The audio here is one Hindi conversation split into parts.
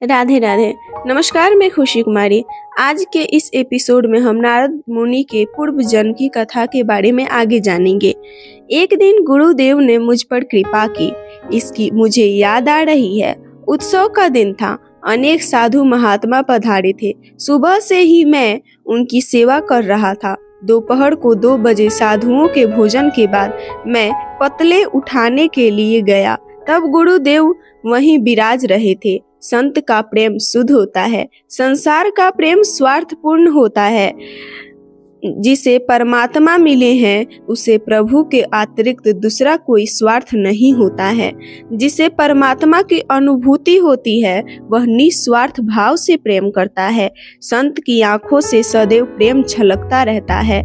राधे राधे। नमस्कार, मैं खुशी कुमारी। आज के इस एपिसोड में हम नारद मुनि के पूर्व जन्म की कथा के बारे में आगे जानेंगे। एक दिन गुरुदेव ने मुझ पर कृपा की, इसकी मुझे याद आ रही है। उत्सव का दिन था, अनेक साधु महात्मा पधारे थे। सुबह से ही मैं उनकी सेवा कर रहा था। दोपहर को 2 बजे साधुओं के भोजन के बाद मैं पतले उठाने के लिए गया, तब गुरुदेव वहीं विराज रहे थे। संत का प्रेम शुद्ध होता है, संसार का प्रेम स्वार्थपूर्ण होता है। जिसे परमात्मा मिले हैं उसे प्रभु के अतिरिक्त दूसरा कोई स्वार्थ नहीं होता है। जिसे परमात्मा की अनुभूति होती है वह निस्वार्थ भाव से प्रेम करता है। संत की आंखों से सदैव प्रेम छलकता रहता है।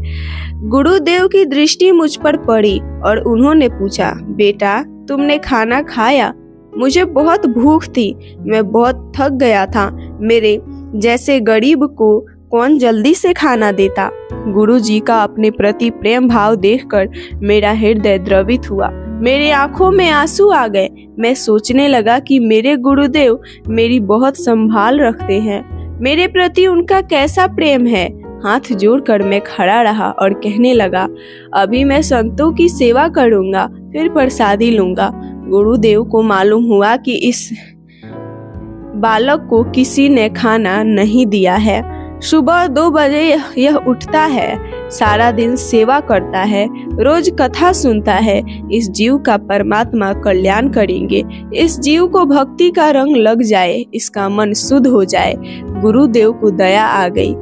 गुरुदेव की दृष्टि मुझ पर पड़ी और उन्होंने पूछा, बेटा तुमने खाना खाया? मुझे बहुत भूख थी, मैं बहुत थक गया था। मेरे जैसे गरीब को कौन जल्दी से खाना देता। गुरुजी का अपने प्रति प्रेम भाव देखकर मेरा हृदय द्रवित हुआ, मेरे आंखों में आंसू आ गए। मैं सोचने लगा कि मेरे गुरुदेव मेरी बहुत संभाल रखते हैं, मेरे प्रति उनका कैसा प्रेम है। हाथ जोड़कर मैं खड़ा रहा और कहने लगा, अभी मैं संतों की सेवा करूंगा, फिर प्रसादी लूंगा। गुरुदेव को मालूम हुआ कि इस बालक को किसी ने खाना नहीं दिया है। सुबह 2 बजे यह उठता है, सारा दिन सेवा करता है, रोज कथा सुनता है। इस जीव का परमात्मा कल्याण करेंगे, इस जीव को भक्ति का रंग लग जाए, इसका मन शुद्ध हो जाए। गुरुदेव को दया आ गई।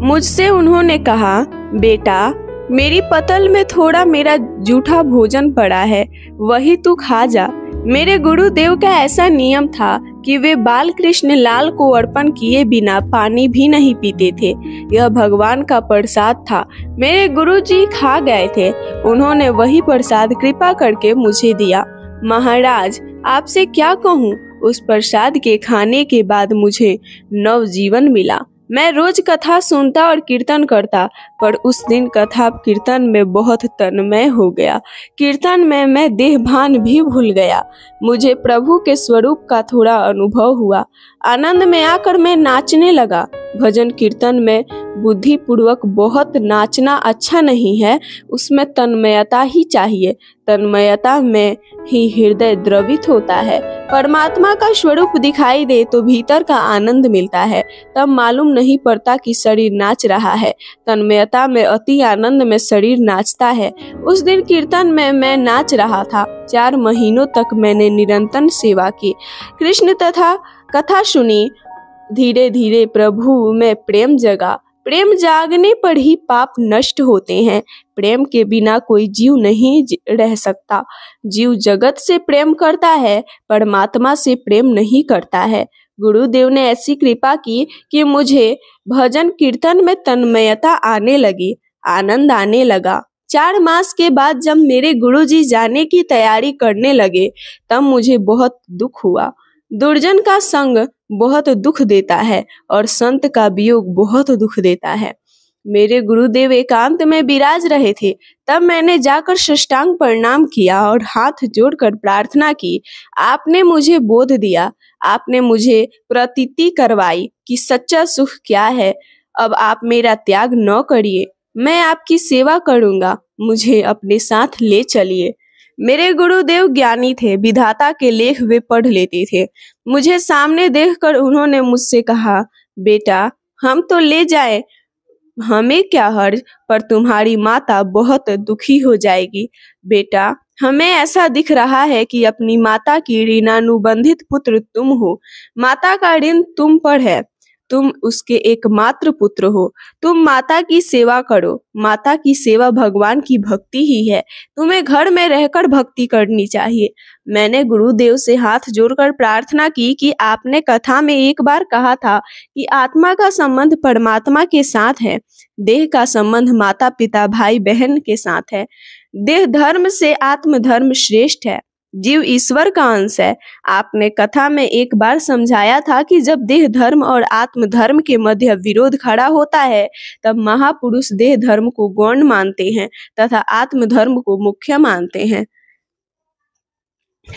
मुझसे उन्होंने कहा, बेटा मेरी पतल में थोड़ा मेरा जूठा भोजन पड़ा है, वही तू खा जा। मेरे गुरुदेव का ऐसा नियम था कि वे बाल कृष्ण लाल को अर्पण किए बिना पानी भी नहीं पीते थे। यह भगवान का प्रसाद था। मेरे गुरुजी खा गए थे, उन्होंने वही प्रसाद कृपा करके मुझे दिया। महाराज आपसे क्या कहूँ, उस प्रसाद के खाने के बाद मुझे नव जीवन मिला। मैं रोज कथा सुनता और कीर्तन करता, पर उस दिन कथा कीर्तन में बहुत तन्मय हो गया। कीर्तन में मैं देहभान भी भूल गया। मुझे प्रभु के स्वरूप का थोड़ा अनुभव हुआ। आनंद में आकर मैं नाचने लगा। भजन कीर्तन में बुद्धि पूर्वक बहुत नाचना अच्छा नहीं है, उसमें तन्मयता ही चाहिए। तन्मयता में ही हृदय द्रवित होता है। परमात्मा का स्वरूप दिखाई दे तो भीतर का आनंद मिलता है, तब मालूम नहीं पड़ता कि शरीर नाच रहा है। तन्मयता में अति आनंद में शरीर नाचता है। उस दिन कीर्तन में मैं नाच रहा था। 4 महीनों तक मैंने निरंतर सेवा की, कृष्ण तथा कथा सुनी। धीरे धीरे प्रभु में प्रेम जगा। प्रेम जागने पर ही पाप नष्ट होते हैं। प्रेम के बिना कोई जीव नहीं रह सकता। जीव जगत से प्रेम करता है, परमात्मा से प्रेम नहीं करता है। गुरुदेव ने ऐसी कृपा की कि मुझे भजन कीर्तन में तन्मयता आने लगी, आनंद आने लगा। 4 मास के बाद जब मेरे गुरुजी जाने की तैयारी करने लगे, तब मुझे बहुत दुख हुआ। दुर्जन का संग बहुत दुख देता है और संत का वियोग बहुत दुख देता है। मेरे गुरुदेव एकांत में विराज रहे थे, तब मैंने जाकर साष्टांग प्रणाम किया और हाथ जोड़कर प्रार्थना की। आपने मुझे बोध दिया, आपने मुझे प्रतीति करवाई कि सच्चा सुख क्या है। अब आप मेरा त्याग न करिए, मैं आपकी सेवा करूंगा, मुझे अपने साथ ले चलिए। मेरे गुरुदेव ज्ञानी थे, विधाता के लेख वे पढ़ लेते थे। मुझे सामने देखकर उन्होंने मुझसे कहा, बेटा हम तो ले जाए, हमें क्या हर्ज, पर तुम्हारी माता बहुत दुखी हो जाएगी। बेटा हमें ऐसा दिख रहा है कि अपनी माता की ऋणानुबंधित पुत्र तुम हो। माता का ऋण तुम पर है, तुम उसके एकमात्र पुत्र हो। तुम माता की सेवा करो। माता की सेवा भगवान की भक्ति ही है। तुम्हें घर में रहकर भक्ति करनी चाहिए। मैंने गुरुदेव से हाथ जोड़कर प्रार्थना की कि आपने कथा में एक बार कहा था कि आत्मा का संबंध परमात्मा के साथ है, देह का संबंध माता पिता भाई बहन के साथ है। देह धर्म से आत्म धर्म श्रेष्ठ है। जीव ईश्वर का अंश है। आपने कथा में एक बार समझाया था कि जब देह धर्म और आत्म धर्म के मध्य विरोध खड़ा होता है, तब महापुरुष देह धर्म को गौण मानते हैं तथा आत्म धर्म को मुख्य मानते हैं।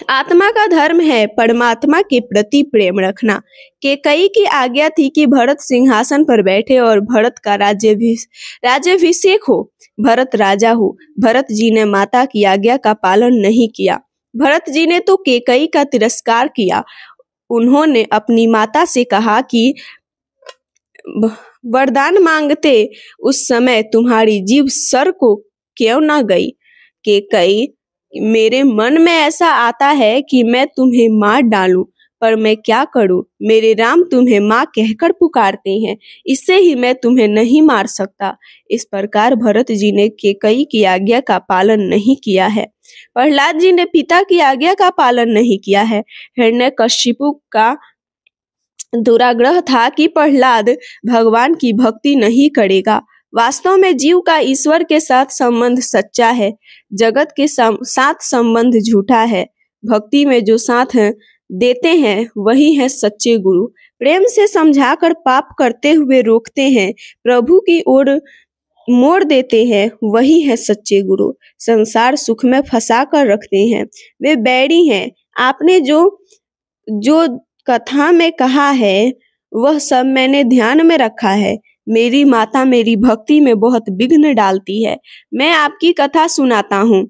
आत्मा का धर्म है परमात्मा के प्रति प्रेम रखना। केकई की आज्ञा थी कि भरत सिंहासन पर बैठे और भरत का राज्याभिषेक हो। भरत राजा हो। भरत जी ने माता की आज्ञा का पालन नहीं किया। भरत जी ने तो केकई का तिरस्कार किया। उन्होंने अपनी माता से कहा कि वरदान मांगते उस समय तुम्हारी जीभ सर को क्यों न गई। केकई, मेरे मन में ऐसा आता है कि मैं तुम्हें मार डालूं, पर मैं क्या करूं। मेरे राम तुम्हें माँ कहकर पुकारते हैं, इससे ही मैं तुम्हें नहीं मार सकता। इस प्रकार भरत जी ने केकई की आज्ञा का पालन नहीं किया है। प्रहलाद जी ने पिता की आज्ञा का पालन नहीं किया है। हिरण्यकशिपु का दुराग्रह था कि प्रहलाद भगवान की भक्ति नहीं करेगा। वास्तव में जीव का ईश्वर के साथ संबंध सच्चा है, जगत के साथ संबंध झूठा है। भक्ति में जो साथ देते हैं वही है सच्चे गुरु। प्रेम से समझाकर पाप करते हुए रोकते हैं, प्रभु की ओर मोड़ देते हैं, वही है सच्चे गुरु। संसार सुख में फंसा कर रखते हैं, वे बैरी हैं। आपने जो कथा में कहा है वह सब मैंने ध्यान में रखा है। मेरी माता मेरी भक्ति में बहुत विघ्न डालती है। मैं आपकी कथा सुनाता हूँ,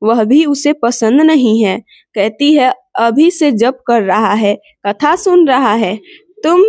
वह भी उसे पसंद नहीं है। कहती है अभी से जप कर रहा है, कथा सुन रहा है। तुम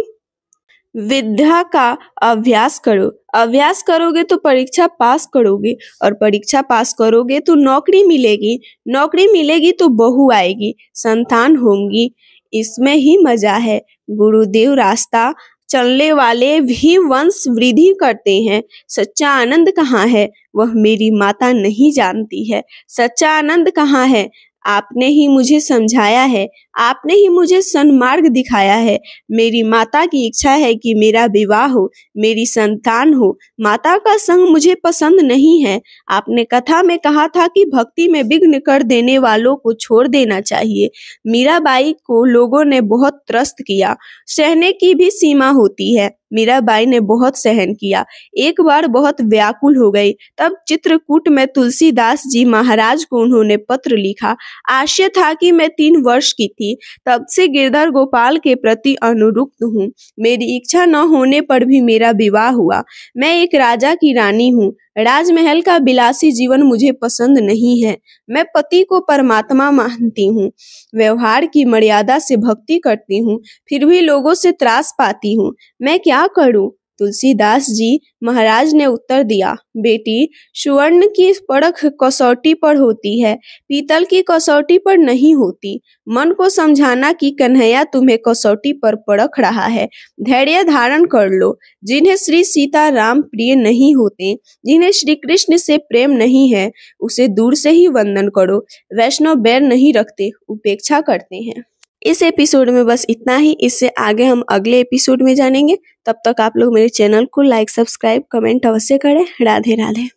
विद्या का अभ्यास करो, अभ्यास करोगे तो परीक्षा पास करोगे, और परीक्षा पास करोगे तो नौकरी मिलेगी, नौकरी मिलेगी तो बहू आएगी, संतान होंगी। इसमें ही मजा है। गुरुदेव रास्ता चलने वाले भी वंश वृद्धि करते हैं। सच्चा आनंद कहाँ है, वह मेरी माता नहीं जानती है। सच्चा आनंद कहाँ है, आपने ही मुझे समझाया है, आपने ही मुझे सन्मार्ग दिखाया है। मेरी माता की इच्छा है कि मेरा विवाह हो, मेरी संतान हो। माता का संग मुझे पसंद नहीं है। आपने कथा में कहा था कि भक्ति में विघ्न कर देने वालों को छोड़ देना चाहिए। मीराबाई को लोगों ने बहुत त्रस्त किया, सहने की भी सीमा होती है। मीराबाई ने बहुत सहन किया, एक बार बहुत व्याकुल हो गई। तब चित्रकूट में तुलसीदास जी महाराज को उन्होंने पत्र लिखा। आशय था कि मैं 3 वर्ष की थी, तब से गिरधर गोपाल के प्रति अनुरक्त हूँ। मेरी इच्छा न होने पर भी मेरा विवाह हुआ। मैं एक राजा की रानी हूँ। राजमहल का विलासी जीवन मुझे पसंद नहीं है। मैं पति को परमात्मा मानती हूँ, व्यवहार की मर्यादा से भक्ति करती हूँ, फिर भी लोगों से त्रास पाती हूँ। मैं क्या करूँ। तुलसीदास जी महाराज ने उत्तर दिया, बेटी, स्वर्ण की परख कसौटी पर होती है, पीतल की कसौटी पर नहीं होती। मन को समझाना कि कन्हैया तुम्हें कसौटी पर परख रहा है। धैर्य धारण कर लो। जिन्हें श्री सीता राम प्रिय नहीं होते, जिन्हें श्री कृष्ण से प्रेम नहीं है, उसे दूर से ही वंदन करो। वैष्णव बैर नहीं रखते, उपेक्षा करते हैं। इस एपिसोड में बस इतना ही। इससे आगे हम अगले एपिसोड में जानेंगे। तब तक आप लोग मेरे चैनल को लाइक, सब्सक्राइब, कमेंट अवश्य करें। राधे राधे।